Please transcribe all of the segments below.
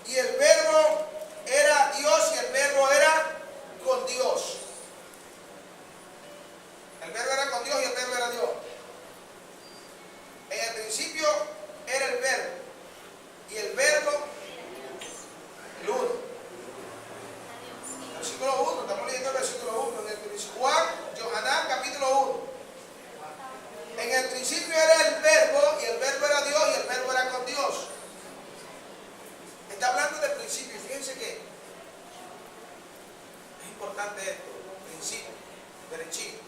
y el verbo era Dios y el verbo era con Dios. El verbo era con Dios y el verbo era Dios. En el principio era el verbo y el verbo el uno. Versículo 1, estamos leyendo el versículo 1. En el principio, Juan, Yohanan, capítulo 1. En el principio era el verbo y el verbo era Dios y el verbo era con Dios. Está hablando del principio. Fíjense que es importante esto, principio, berechit.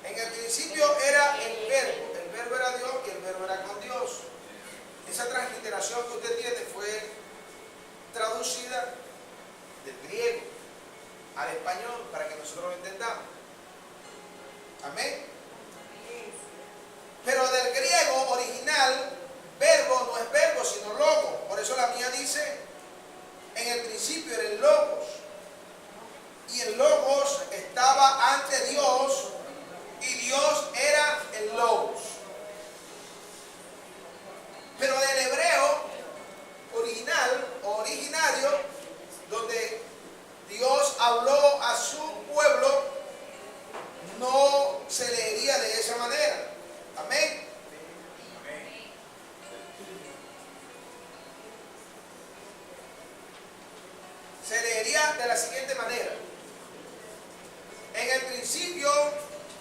En el principio era el verbo era Dios y el verbo era con Dios. Esa transliteración que usted tiene fue traducida del griego al español para que nosotros lo entendamos. Amén. Pero del griego original, verbo no es verbo, sino logos. Por eso la mía dice, en el principio era el logos. Y el logos estaba ante Dios y Dios era el logos. Pero del hebreo original o originario, donde Dios habló a su pueblo, no se leería de esa manera. Amén. Se leería de la siguiente manera. En el principio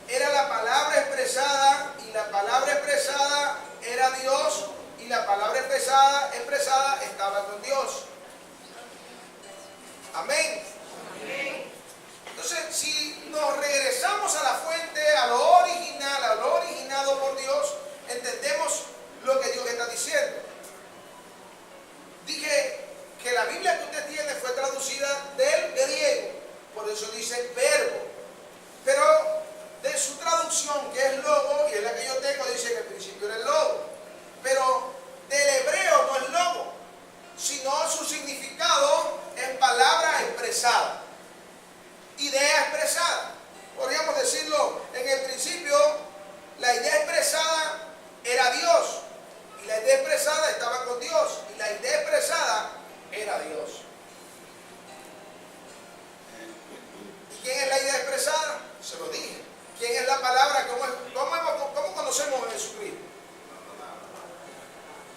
era la palabra expresada y la palabra expresada era Dios y la palabra expresada estaba con Dios. Amén. Entonces, si nos regresamos a la fuente, a lo original, a lo originado por Dios, entendemos lo que Dios está diciendo. Dije que la Biblia que usted tiene fue traducida del griego, por eso dice verbo. Pero de su traducción, que es logo, y es la que yo tengo, dice que al principio era el logo. Pero del hebreo no es logo, sino su significado es palabra expresada, idea expresada. Podríamos decirlo, en el principio la idea expresada era Dios y la idea expresada estaba con Dios y la idea expresada era Dios. ¿Y quién es la idea expresada? Se lo dije. ¿Quién es la palabra? ¿Cómo conocemos a Jesucristo?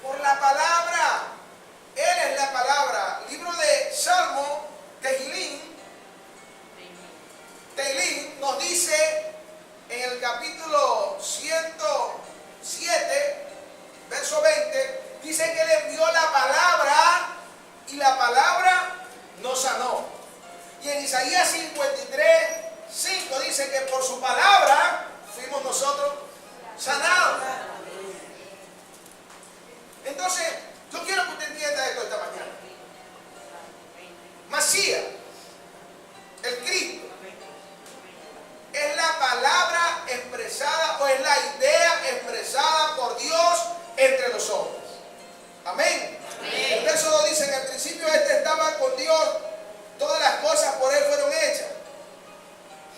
Por la palabra. Él es la palabra. Libro de Salmo, Tehillim nos dice en el capítulo 107, verso 20, dice que él envió la palabra y la palabra nos sanó. Y en Isaías 53, 5 dice que por su palabra fuimos nosotros sanados. Entonces, yo quiero que usted entienda esto esta mañana. Masías, el Cristo, es la palabra expresada o es la idea expresada por Dios entre los hombres. Amén. El verso 2 dice, en el principio estaba con Dios, todas las cosas por él fueron hechas.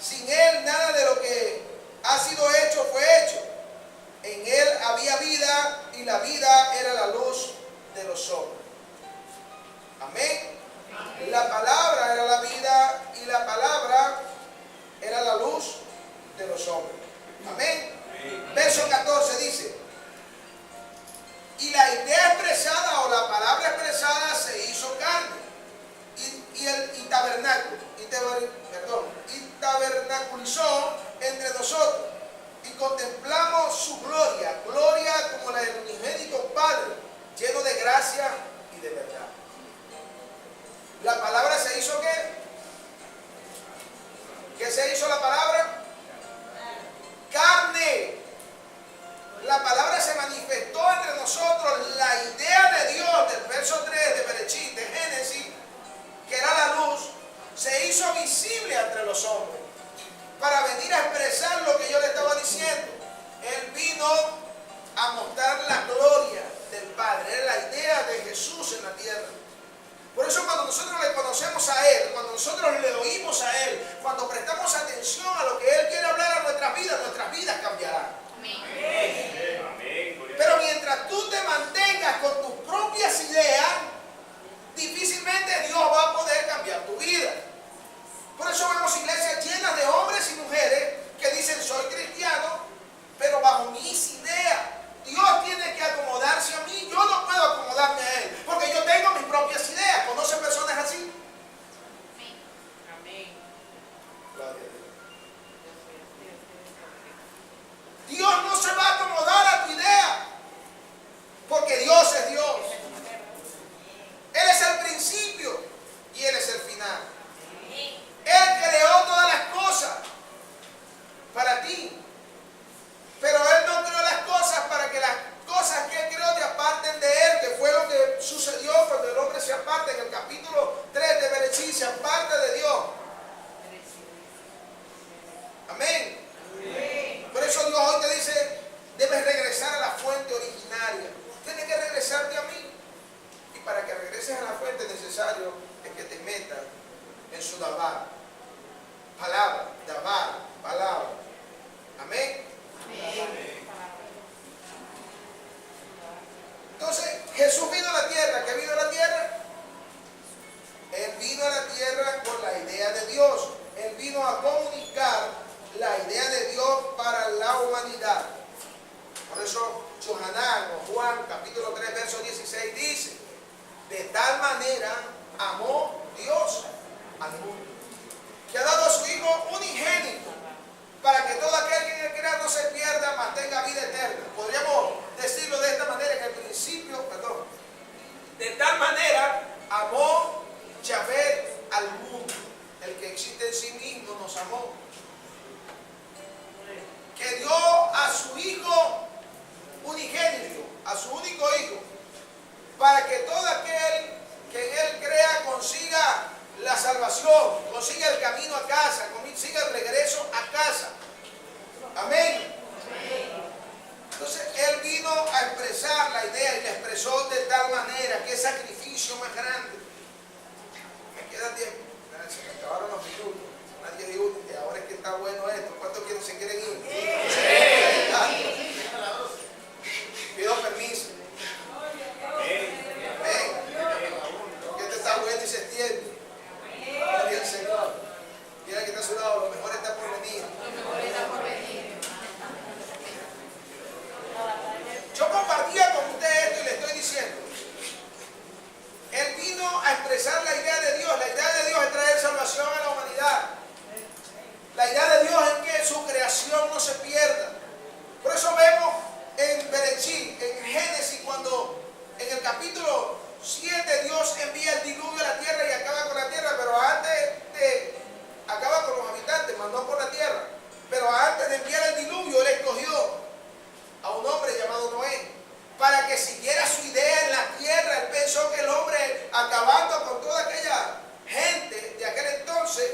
Sin él nada de lo que ha sido hecho fue hecho. En él había vida y la vida era la luz de los hombres. Amén. La palabra era la vida y la palabra era la luz de los hombres. Amén. Verso 14 dice, y la idea expresada o la palabra expresada se hizo carne y tabernaculizó entre nosotros y contemplamos su gloria, gloria como la del unigénito Padre, lleno de gracia y de verdad. ¿La palabra se hizo qué? ¿Qué se hizo la palabra? Carne. La palabra se manifestó entre nosotros. La idea de Dios del verso 3 de Berechit, de Génesis, que era la luz, se hizo visible entre los hombres para venir a expresar lo que yo le estaba diciendo. Él vino a mostrar la regreses a la fuente, es necesario que te metas en su dabar. Palabra, dabar, palabra. Amén. Amén. Entonces, Jesús vino a la tierra. ¿Qué vino a la tierra? Él vino a la tierra con la idea de Dios. Él vino a comunicar la idea de Dios para la humanidad. Por eso, Johanán o Juan, capítulo 3, verso 16, dice: de tal manera amó Dios al mundo, que ha dado a su Hijo unigénito, para que todo aquel que en él crea no se pierda, mas tenga vida eterna. Podríamos decirlo de esta manera, en el principio, de tal manera amó Yahvé al mundo. El que existe en sí mismo nos amó, que dio a su Hijo unigénito, a su único Hijo, para que todo aquel que en él crea consiga la salvación, consiga el camino a casa, consiga el regreso a casa. Amén. Entonces él vino a expresar la idea y la expresó de tal manera. Qué sacrificio más grande. Me queda tiempo. Se me acabaron los minutos. Nadie dijo que ahora es que está bueno esto. ¿Cuántos se quieren ir? Pido permiso. Amén. Porque esto está bueno y se extiende. Gloria al Señor. Mira que está a su lado. Lo mejor está por venir. Yo compartía con usted esto y le estoy diciendo. Él vino a expresar la idea de Dios. La idea de Dios es traer salvación a la humanidad. La idea de Dios es que su creación no se pierda. Por eso vemos en Bereshit, en Génesis, cuando en el capítulo 7 Dios envía el diluvio a la tierra y acaba con la tierra, pero antes de acaba con los habitantes, mandó por la tierra. Pero antes de enviar el diluvio, Él escogió a un hombre llamado Noé, para que siguiera su idea en la tierra. Él pensó que el hombre, acabando con toda aquella gente de aquel entonces,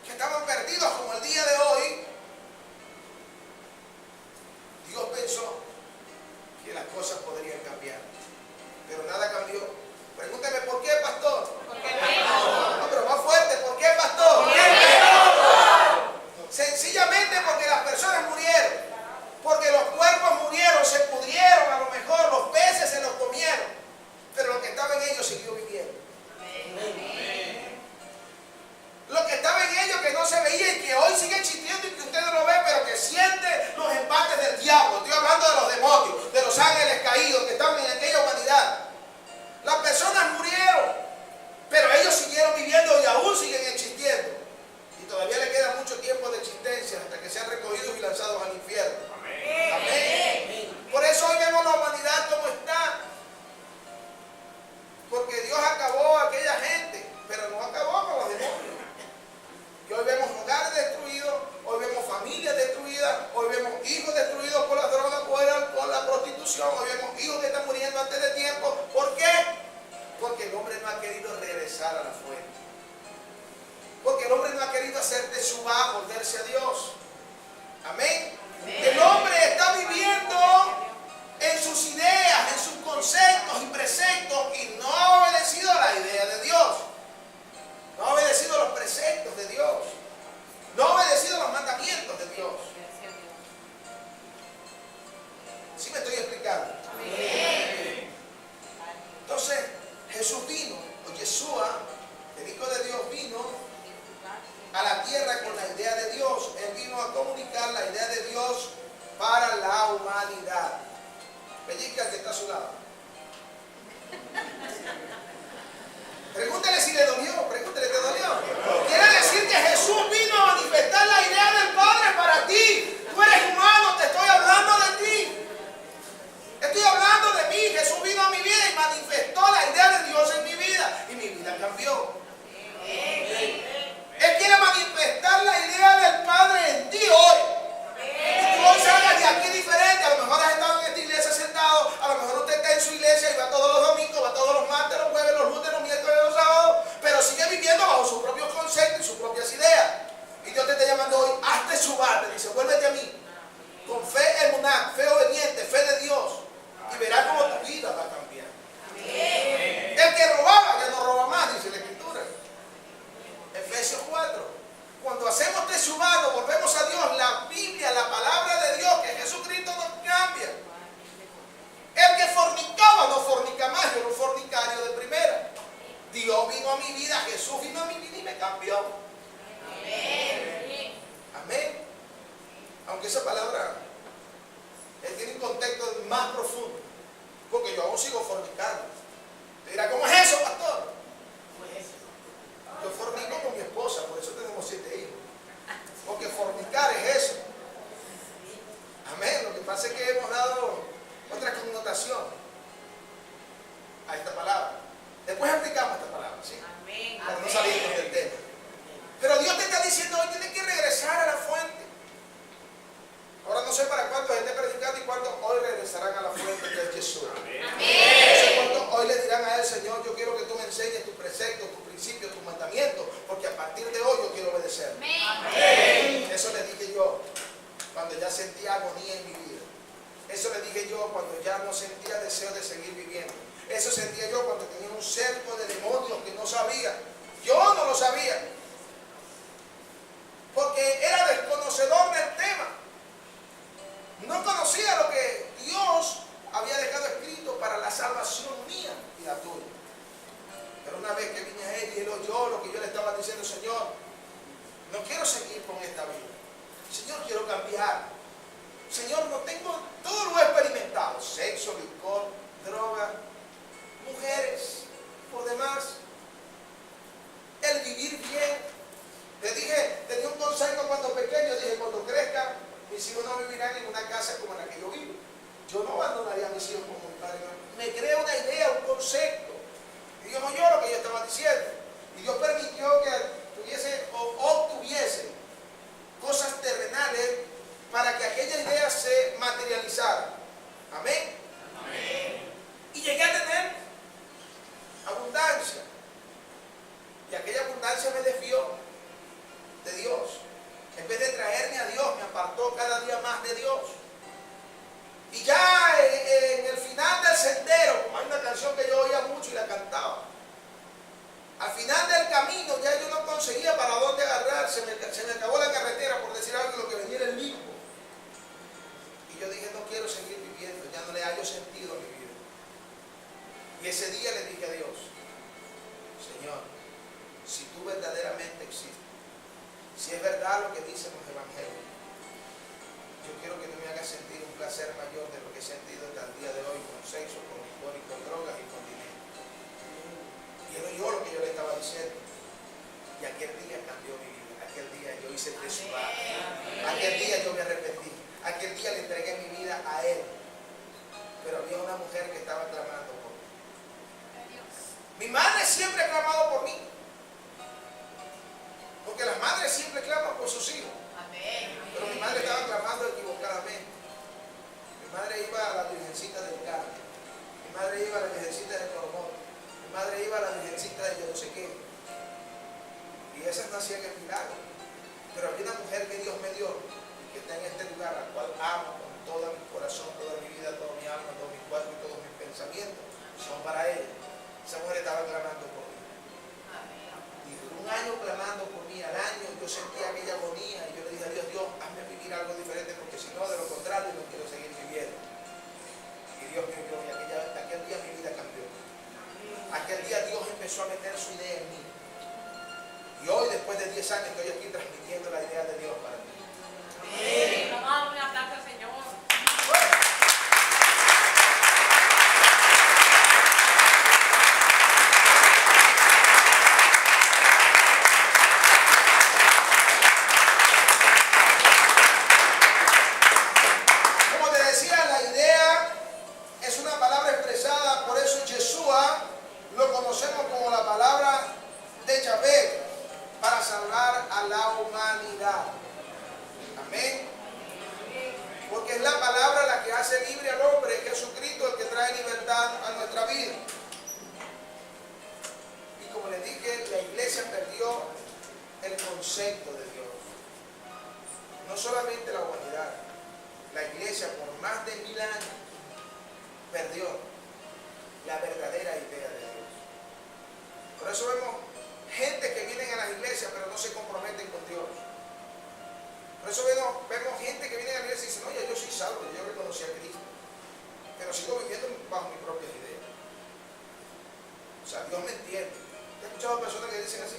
que estaban perdidos como el día de hoy, Dios pensó que las cosas podrían cambiar. Pero nada cambió. Pregúnteme, ¿por qué, pastor? No, pero más fuerte, ¿por qué, pastor? Sencillamente porque las personas murieron. Porque los cuerpos murieron, se pudrieron, a lo mejor los peces se los comieron, pero lo que estaba en ellos siguió viviendo. Lo que estaba en ellos que no se veía y que hoy sigue existiendo y que usted no lo ve, pero que siente los embates del diablo. Estoy hablando de los demonios, de los ángeles caídos que estaban en aquella humanidad. Las personas murieron, pero ellos siguieron viviendo y aún siguen existiendo. Y todavía le queda mucho tiempo de existencia hasta que sean recogidos y lanzados al infierno. Amén. Por eso hoy vemos la humanidad como está. Porque Dios acabó a aquella gente, pero no acabó con los demonios. Y hoy vemos hogares destruidos, hoy vemos familias destruidas, hoy vemos hijos destruidos por la droga, por la prostitución, hoy vemos hijos que están muriendo antes de tiempo. ¿Por qué? Porque el hombre no ha querido regresar a la fuente. Porque el hombre no ha querido hacer de su bajo, volverse a Dios. Amén. El hombre está viviendo en sus ideas, en sus conceptos y preceptos y no ha obedecido a la idea de Dios. No ha obedecido los preceptos de Dios. No ha obedecido los mandamientos de Dios. ¿Sí me estoy explicando? Amén. Entonces, Jesús vino, o Yeshua, el Hijo de Dios, vino a la tierra con la idea de Dios. Él vino a comunicar la idea de Dios para la humanidad. Pellizca que está a su lado. Pregúntale si le dolió. Pregúntale, ¿te dolió? Quiere decir que Jesús vino a manifestar la idea del Padre para ti. Tú eres humano, te estoy hablando de ti. Estoy hablando de mí. Jesús vino a mi vida y manifestó la idea de Dios en mi vida. Y mi vida cambió. Él quiere manifestar la idea del Padre en ti hoy. Y tú hoy salgas de aquí diferente. A lo mejor has estado en esta iglesia sentado. A lo mejor usted está en su iglesia y va todos los domingos, va todos los martes, los jueves, los lunes, los miércoles, los sábados. Pero sigue viviendo bajo sus propios conceptos. Dios vino a mi vida, Jesús vino a mi vida y me cambió. Amén. Amén. Aunque esa palabra tiene un contexto más profundo, porque yo aún sigo fornicando. Te dirá, ¿cómo es eso, pastor? Yo fornico con mi esposa, por eso tenemos 7 hijos. Porque fornicar es eso. Amén. Lo que pasa es que hemos dado otra connotación a esta palabra. Después explicamos esta palabra, ¿sí? Amén. Para no salirnos del tema. Pero Dios te está diciendo hoy, tienes que regresar a la fuente. Ahora no sé para cuántos esté predicando y cuántos hoy regresarán a la fuente que es Jesús. Amén. No sé cuántos hoy le dirán a él, Señor, yo quiero que tú me enseñes tus preceptos, tus principios, tus mandamientos, porque a partir de hoy yo quiero obedecer. Amén. Eso le dije yo cuando ya sentía agonía en mi vida. Eso le dije yo cuando ya no sentía deseo de seguir viviendo. Eso sentía yo cuando tenía un cerco de demonios que no sabía. Yo no lo sabía. Porque era desconocedor del tema. No conocía lo que Dios había dejado escrito para la salvación mía y la tuya. Pero una vez que vine a él y él oyó lo que yo le estaba diciendo, Señor, no quiero seguir con esta vida. Señor, quiero cambiar. Señor, no tengo, todo lo he experimentado. Sexo, licor, droga, mujeres, por demás. El vivir bien. Te dije, te di un consejo cuando pequeño, dije, cuando crezca, mis hijos no vivirán en una casa como en la que yo vivo. Yo no abandonaría a mis hijos como mi padre. Me crea una idea, un concepto. Y Dios oyó lo que yo estaba diciendo. Y Dios permitió que tuviese o obtuviese cosas terrenales para que aquella idea se materializara. Amén. Amén. Y llegué a tener abundancia. Y aquella abundancia me desvió de Dios. En vez de traerme a Dios, me apartó cada día más de Dios. Y ya en el final del sendero, como hay una canción que yo oía mucho y la cantaba, al final del camino ya yo no conseguía para dónde agarrar, se me acabó la carretera, por decir algo, lo que venía era el limbo. Y yo dije, no quiero seguir viviendo, ya no le hallo sentido a mi vida. Y ese día le dije a Dios, Señor, si tú verdaderamente existes, si es verdad lo que dicen los evangelios, yo quiero que tú me hagas sentir un placer mayor de lo que he sentido hasta el día de hoy con sexo, con licor y con drogas y con dinero. Y él oyó lo que yo le estaba diciendo. Y aquel día cambió mi vida. Aquel día yo hice el tesubado. Aquel día yo me arrepentí. Aquel día le entregué mi vida a él. Pero había una mujer que estaba clamando por mí. Mi madre siempre ha clamado por mí. Porque las madres siempre claman por sus hijos. Pero mi madre estaba clamando equivocadamente. Mi madre iba a la Virgencita del Carmen. Mi madre iba a la Virgencita del Coromón. Mi madre iba a la Virgencita de yo no sé qué. Y esas no hacían el milagro. Pero había una mujer que Dios me dio, que está en este lugar, al cual amo con todo mi corazón, toda mi vida, toda mi alma, todo mi cuerpo y todos mis pensamientos. Son para ella. Esa mujer estaba clamando por mí. Y duró un año clamando por mí. Al año yo sentía aquella agonía y yo le dije a Dios, Dios, hazme vivir algo diferente porque si no, de lo contrario, no quiero seguir viviendo. Y Dios me oyó y aquel día mi vida cambió. Aquel día Dios empezó a meter su idea en mí. Y hoy, después de 10 años, estoy aquí transmitiendo la idea de Dios para mí. Vamos a dar un aplauso al Señor. Como te decía, la idea es una palabra expresada, por eso Yeshua lo conocemos como la palabra de Yahvé para salvar a la humanidad. Amén. Porque es la palabra la que hace libre al hombre, es Jesucristo el que trae libertad a nuestra vida. Y como les dije, la iglesia perdió el concepto de Dios. No solamente la humanidad, la iglesia por más de 1000 años perdió la verdadera idea de Dios. Por eso vemos gente que vienen a las iglesias pero no se comprometen con Dios. Por eso vemos gente que viene a la iglesia y dice, no, ya yo soy salvo, yo reconocí a Cristo, pero sigo viviendo bajo mis propias ideas. O sea, Dios me entiende. escuchado personas que dicen así.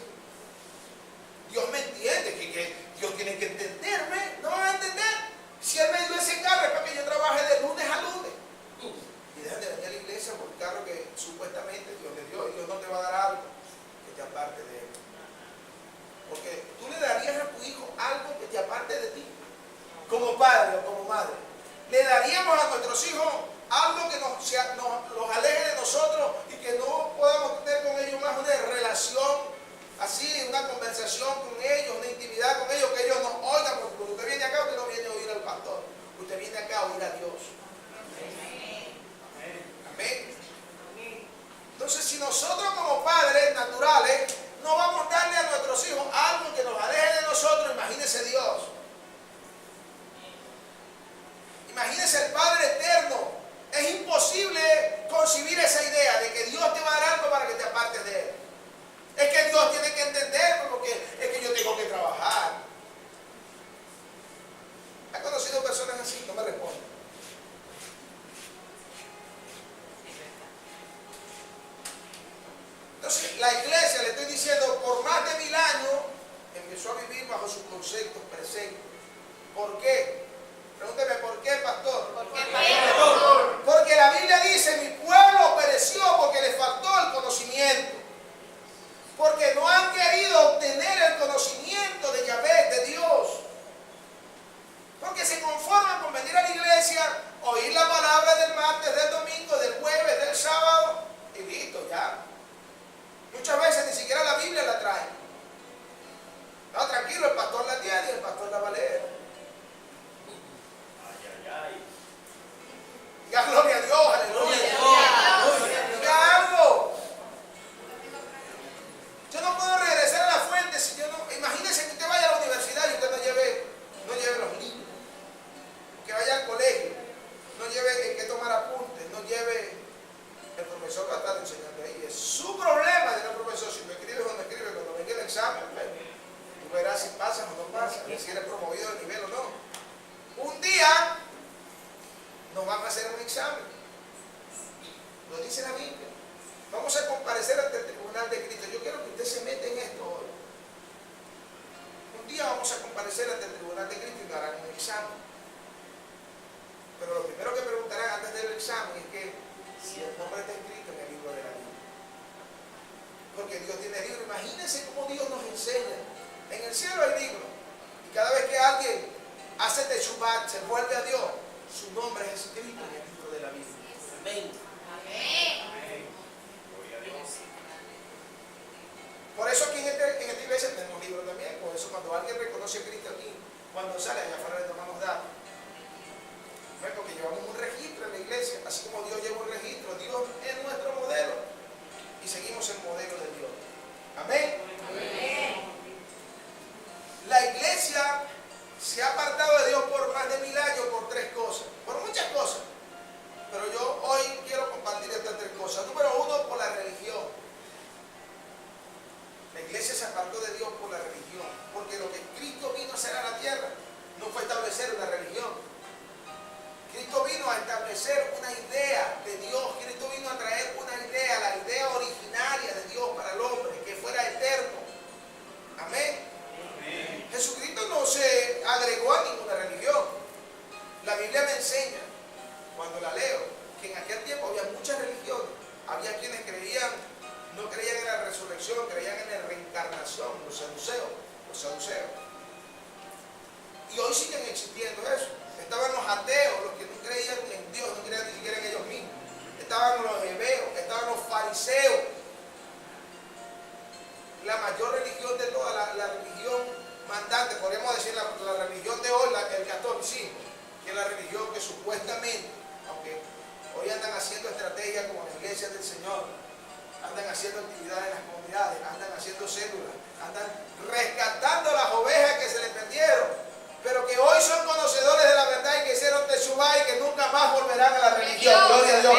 Dios me entiende, que Dios tiene que entenderme. No me va a entender. Si Él me dio ese carro es para que yo trabaje de lunes a lunes. Y dejan de venir a la iglesia por el carro que supuestamente Dios le dio. Y Dios no te va a dar algo que te aparte de Él. Porque tú le darías a tu hijo algo que te aparte de ti. Como padre o como madre. Le daríamos a nuestros hijos algo que los aleje de nosotros y que no podamos tener con ellos más una relación así, una conversación con ellos, una intimidad con ellos, que ellos nos oigan, porque cuando usted viene acá, usted no viene a oír al pastor, usted viene acá a oír a Dios. Amén. Entonces, si nosotros como padres naturales no vamos a darle a nuestros hijos algo que nos aleje de nosotros, imagínese Dios. Imagínese el Padre eterno. Es imposible concebir esa idea de que Dios te va a dar algo para que te apartes de Él. Es que Dios tiene que entenderlo, porque es que yo tengo que trabajar. ¿Ha conocido personas así? No me responden. Entonces, la iglesia, le estoy diciendo, por más de 1000 años, empezó a vivir bajo sus conceptos, preceptos. ¿Por qué? Pregúnteme, ¿por qué, pastor? ¿Por qué, pastor? Porque la Biblia dice, mi pueblo pereció porque le faltó el conocimiento. Porque no han querido obtener el conocimiento de Yahvé, de Dios. Porque se conforman con venir a la iglesia, oír la palabra del martes, del domingo, del jueves, del sábado, y listo, ya. Muchas veces ni siquiera la Biblia la traen. No, tranquilo, el pastor la tiene y el pastor la va a leer. Diga gloria a Dios, aleluya. Diga algo. Yo no puedo regresar a la fuente si yo no. Imagínense que usted vaya a la universidad y usted no lleve los libros. Que vaya al colegio, no lleve que tomar apuntes, no lleve. El profesor va a estar enseñando ahí. Es su problema de el profesor. Si no escribes o no escribes, cuando venga el examen, tú verás si pasas o no pasas, si eres promovido de nivel o no. Un día nos van a hacer un examen. Lo dice la Biblia. Vamos a comparecer ante el tribunal de Cristo. Yo quiero que usted se meta en esto hoy. Un día vamos a comparecer ante el tribunal de Cristo y nos harán un examen. Pero lo primero que preguntarán antes del examen es que si el nombre está escrito en el libro de la Biblia. Porque Dios tiene libro. Imagínense cómo Dios nos enseña. En el cielo hay libro. Y cada vez que alguien hace teshuvat, se vuelve a Dios, su nombre es escrito en el libro de la Biblia. Amén. Amén. Gloria a Dios. Por eso aquí en esta iglesia tenemos libros también. Por eso cuando alguien reconoce a Cristo aquí, cuando sale allá afuera le tomamos datos. Porque llevamos un registro en la iglesia. Así como Dios lleva un registro, Dios es nuestro modelo. Y seguimos el modelo de Dios. Amén. Amén. La iglesia se ha apartado de Dios por más de 1000 años por 3 cosas, por muchas cosas. Pero yo hoy quiero compartir estas 3 cosas. Número 1, por la religión. La iglesia se apartó de Dios por la religión, porque lo que Cristo vino a hacer a la tierra no fue establecer una religión. Cristo vino a establecer una idea de Dios. Cristo vino a traer una idea, la idea originaria de Dios para el hombre, que fuera eterno. Amén. Jesucristo no se agregó a ninguna religión. La Biblia me enseña, cuando la leo, que en aquel tiempo había muchas religiones. Había quienes no creían en la resurrección, creían en la reencarnación, los saduceos. Y hoy siguen existiendo eso. Estaban los ateos, los que no creían en Dios, no creían ni siquiera en ellos mismos. Estaban los hebreos, estaban los fariseos. La mayor religión de toda la religión mandante, podríamos decir la religión de hoy, el catolicismo, que es la religión que supuestamente, aunque hoy andan haciendo estrategias como las iglesias del Señor, andan haciendo actividades en las comunidades, andan haciendo células, andan rescatando las ovejas que se les perdieron, pero que hoy son conocedores de la verdad y que hicieron teshuva y que nunca más volverán a la religión. Gloria a Dios.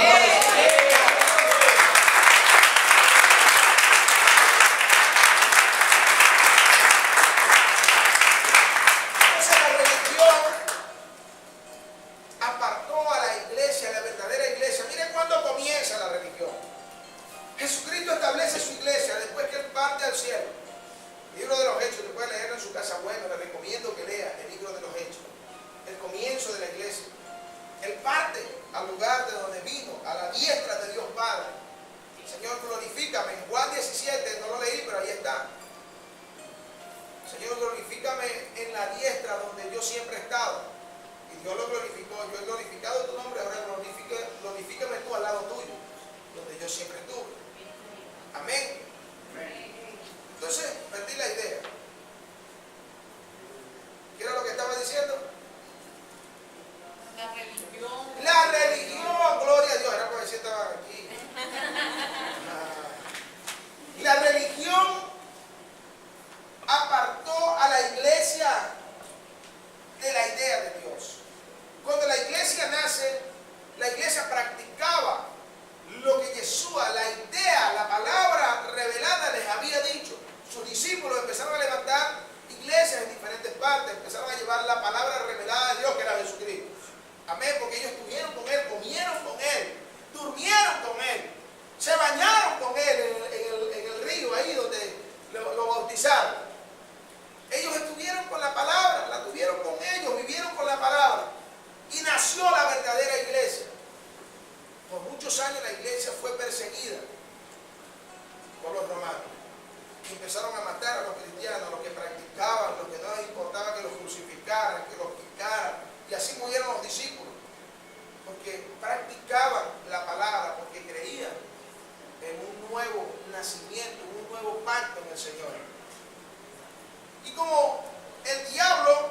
Jesucristo establece su iglesia después que el Padre. Señor, glorifícame. En Juan 17, no lo leí, pero ahí está. Señor, glorifícame en la diestra donde yo siempre he estado. Y Dios lo glorificó. Yo he glorificado tu nombre, ahora glorifícame tú al lado tuyo, donde yo siempre estuve. Amén. Entonces, perdí la idea. ¿Qué era lo que estaba diciendo? La religión. La religión, gloria a Dios. Era porque estaba aquí. La religión apartó a la iglesia de la idea de Dios. Cuando la iglesia nace, la iglesia practicaba lo que Yeshua, la idea, la palabra revelada les había dicho. Sus discípulos empezaron a levantar iglesias en diferentes partes, empezaron a llevar la palabra revelada de Dios, que era Jesucristo. Amén, porque ellos estuvieron con Él, comieron con Él, durmieron con Él, se bañaron con Él en el río, ahí donde lo bautizaron. Ellos estuvieron con la palabra, la tuvieron con ellos, vivieron con la palabra. Y nació la verdadera iglesia. Por muchos años la iglesia fue perseguida por los romanos. Y empezaron a matar a los cristianos, a los que practicaban, los que no les importaba que los crucificaran, que los picaran. Y así murieron los discípulos. Porque practicaban la palabra, porque creían en un nuevo nacimiento, un nuevo pacto en el Señor. Y como el diablo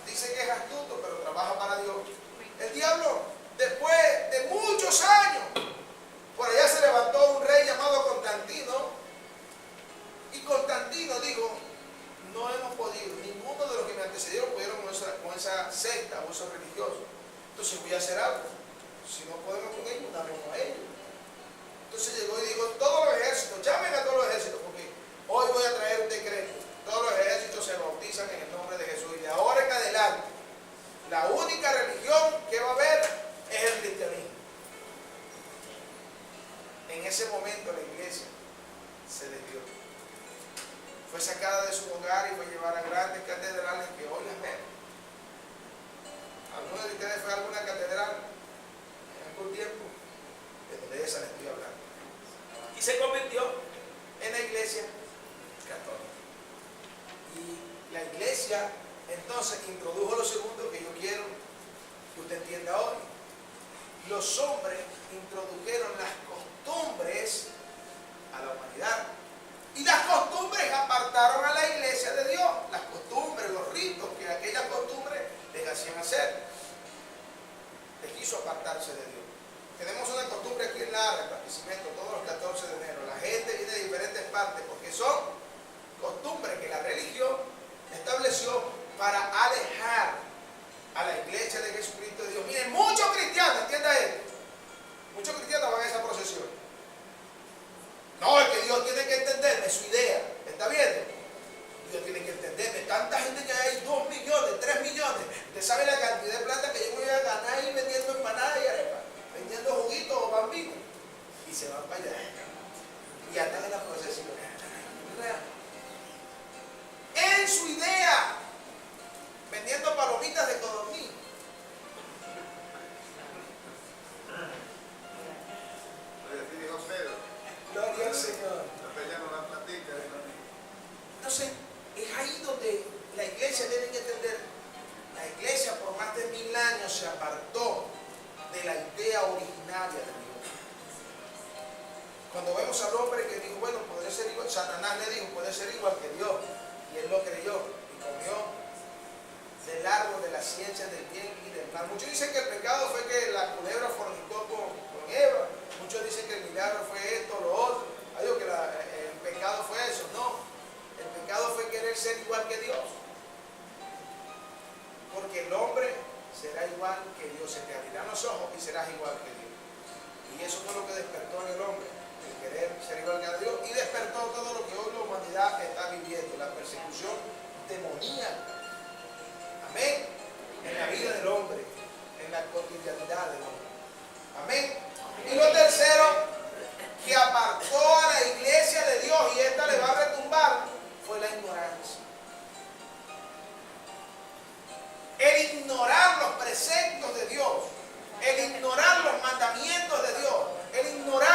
dice que es astuto, pero trabaja para Dios, el diablo, después de muchos años, por allá se levantó un rey llamado Constantino, y Constantino dijo: no hemos podido, ninguno de los que me antecedieron pudieron con esa secta o esos religiosos. Entonces voy a hacer algo. Si no podemos con ellos, unámonos a ellos. Entonces llegó y dijo: todos los ejércitos, llamen a todos los ejércitos, porque hoy voy a traer un decreto. Todos los ejércitos se bautizan en el nombre de Jesús. Y de ahora en adelante, la única religión que va a haber es el cristianismo. En ese momento la iglesia se desvió. Fue sacada de su hogar y fue llevada a grandes catedrales que hoy las ven. ¿Alguno de ustedes fue a alguna catedral en algún tiempo? De esa les estoy hablando. Y se convirtió en la iglesia católica. Y la iglesia entonces introdujo lo segundo que yo quiero que usted entienda hoy. Los hombres introdujeron las costumbres a la humanidad. Y las costumbres apartaron a la iglesia de Dios. Las costumbres, los ritos que aquellas costumbres les hacían hacer. Les quiso apartarse de Dios. Tenemos una costumbre aquí en Lara, en Barquisimeto, todos los 14 de enero. La gente viene de diferentes partes porque son costumbres que la religión estableció para alejar a la iglesia de Jesucristo de Dios. Miren, muchos cristianos, entienda esto, muchos cristianos van a esa procesión. No, es que Dios tiene que entenderme su idea. ¿Está bien? Dios tiene que entenderme. Tanta gente que hay, 2 millones, 3 millones. Usted sabe la cantidad de plata que yo voy a ganar ahí vendiendo empanadas y arepas, vendiendo juguitos o bambinos. Y se van para allá. Y andan en la procesión. En su idea, vendiendo palomitas de codorniz. Gloria al Señor. Entonces, es ahí donde la iglesia tiene que entender. La iglesia por más de 1000 años se apartó de la idea originaria de Dios. Cuando vemos al hombre que dijo, bueno, podré ser igual, Satanás le dijo, puede ser igual que Dios. Y él lo creyó y comió del árbol de la ciencia del bien y del mal. Muchos dicen que el pecado fue que la culebra fornicó con Eva. Muchos dicen que el milagro fue esto, lo otro. Digo que el pecado fue eso. No, el pecado fue querer ser igual que Dios. Porque el hombre será igual que Dios. Se te abrirán los ojos y serás igual que Dios. Y eso fue lo que despertó en el hombre, el querer ser igual que Dios. Y despertó todo lo que hoy la humanidad está viviendo, la persecución demoníaca. Amén. En la vida del hombre, en la cotidianidad del hombre. Amén. Y lo tercero que apartó a la iglesia de Dios, y esta le va a retumbar, fue la ignorancia. El ignorar los preceptos de Dios, el ignorar los mandamientos de Dios, el ignorar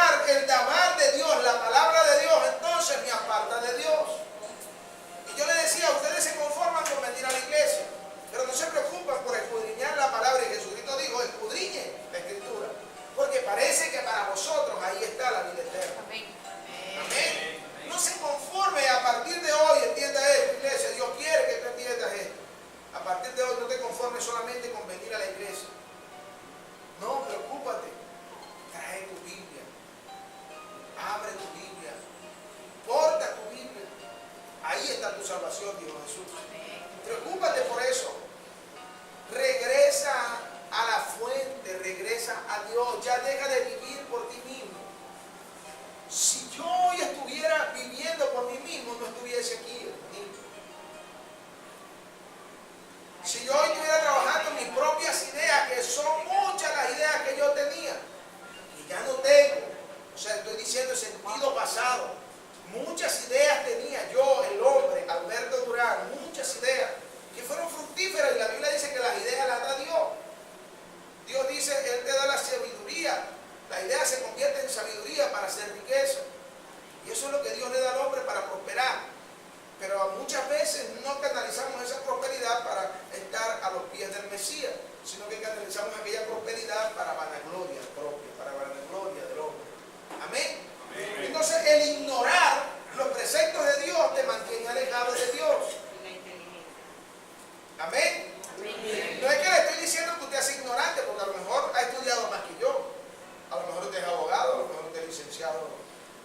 licenciado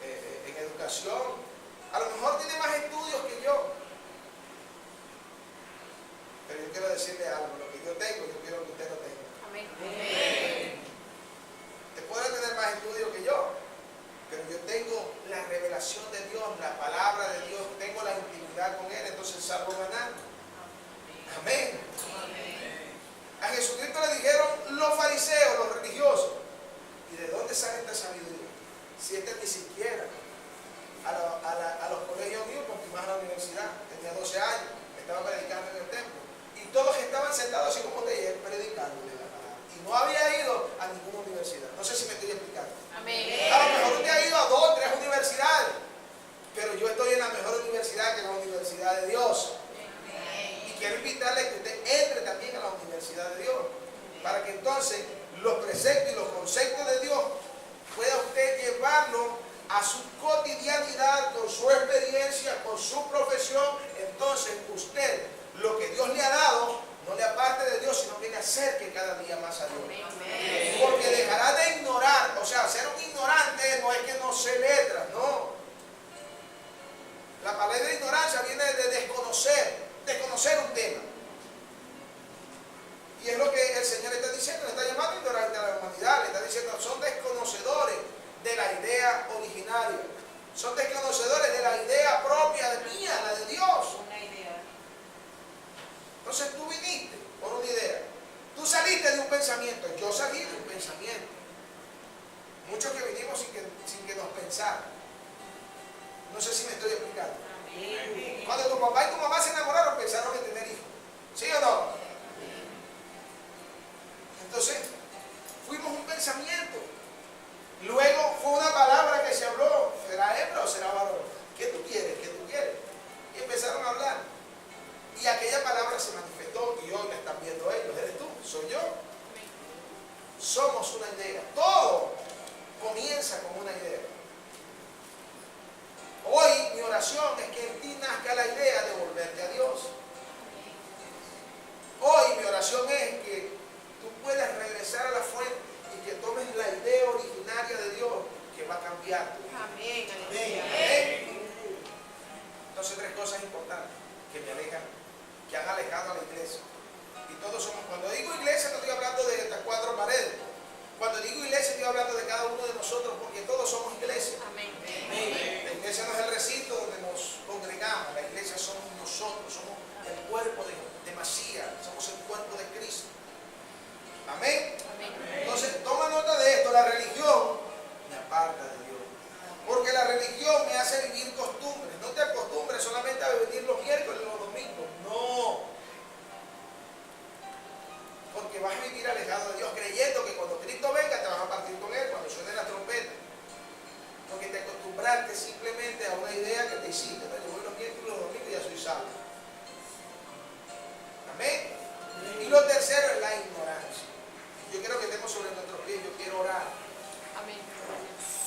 en educación, a lo mejor tiene más estudios que yo. Pero yo quiero decirle algo, lo que yo tengo, yo quiero que usted lo tenga. Amén. Te podrá tener más estudios que yo, pero yo tengo la revelación de Dios, la palabra de Dios, tengo la intimidad con Él, entonces salgo ganando. Amén. A Jesucristo le dijeron los fariseos, los religiosos, ¿y de dónde sale esta sabiduría? Si este ni siquiera a los colegios míos, porque más a la universidad, tenía 12 años, estaba predicando en el templo, y todos estaban sentados así como de él, predicándole la palabra, y no había ido a ninguna universidad. No sé si me estoy explicando. Amén. A lo mejor usted ha ido a 2 o 3 universidades, pero yo estoy en la mejor universidad, que es la Universidad de Dios. Y quiero invitarle a que usted entre también a la Universidad de Dios, para que entonces los preceptos y los conceptos de Dios pueda usted llevarlo a su cotidianidad, con su experiencia, con su profesión. Entonces usted, lo que Dios le ha dado, no le aparte de Dios, sino que le acerque cada día más a Dios. Porque dejará de ignorar. O sea, ser un ignorante no es que no sé letras, no. La palabra ignorancia viene de desconocer un tema. Y es lo que el Señor está diciendo, le está llamando ignorante a la humanidad, le está diciendo, son desconocedores de la idea originaria, son desconocedores de la idea propia de mía, la de Dios. Entonces tú viniste por una idea, tú saliste de un pensamiento, yo salí de un pensamiento. Muchos que vinimos sin que nos pensaran. No sé si me estoy explicando. Cuando tu papá y tu mamá se enamoraron, pensaron en tener hijos. ¿Sí o no? Entonces, fuimos un pensamiento. Luego fue una palabra que se habló. ¿Será hembra o será varón? ¿Qué tú quieres? ¿Qué tú quieres? Y empezaron a hablar. Y aquella palabra se manifestó y hoy la están viendo ellos. ¿Eres tú? ¿Soy yo? Somos una idea. Todo comienza con una idea. Hoy mi oración es que en ti nazca la idea de volverte a Dios. Hoy mi oración es que tú puedas regresar a la fuente y que tomes la idea originaria de Dios que va a cambiar tu vida. Amén. Amén. Entonces, 3 cosas importantes que me alejan, que han alejado a la iglesia. Y todos somos, cuando digo iglesia no estoy hablando de estas 4 paredes. Cuando digo iglesia estoy hablando de cada uno de nosotros, porque todos somos iglesia. Amén. La iglesia no es el recinto donde nos congregamos, la iglesia somos nosotros, somos el cuerpo de Masías, somos el cuerpo de Cristo. Amén. Entonces, toma nota de esto, la religión me aparta de Dios. Porque la religión me hace vivir costumbres. No te acostumbres solamente a venir los miércoles y los domingos. No. Porque vas a vivir alejado de Dios, creyendo que cuando Cristo venga te vas a partir con Él, cuando suene la trompeta. Porque te acostumbraste simplemente a una idea que te hiciste. ¿No? Yo voy los miércoles y los domingos y ya soy salvo. Amén. Y lo tercero es la ignorancia. Yo quiero que estemos sobre nuestros pies, yo quiero orar. Amén.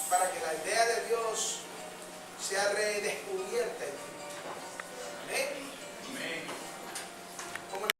Para que la idea de Dios sea redescubierta en ti.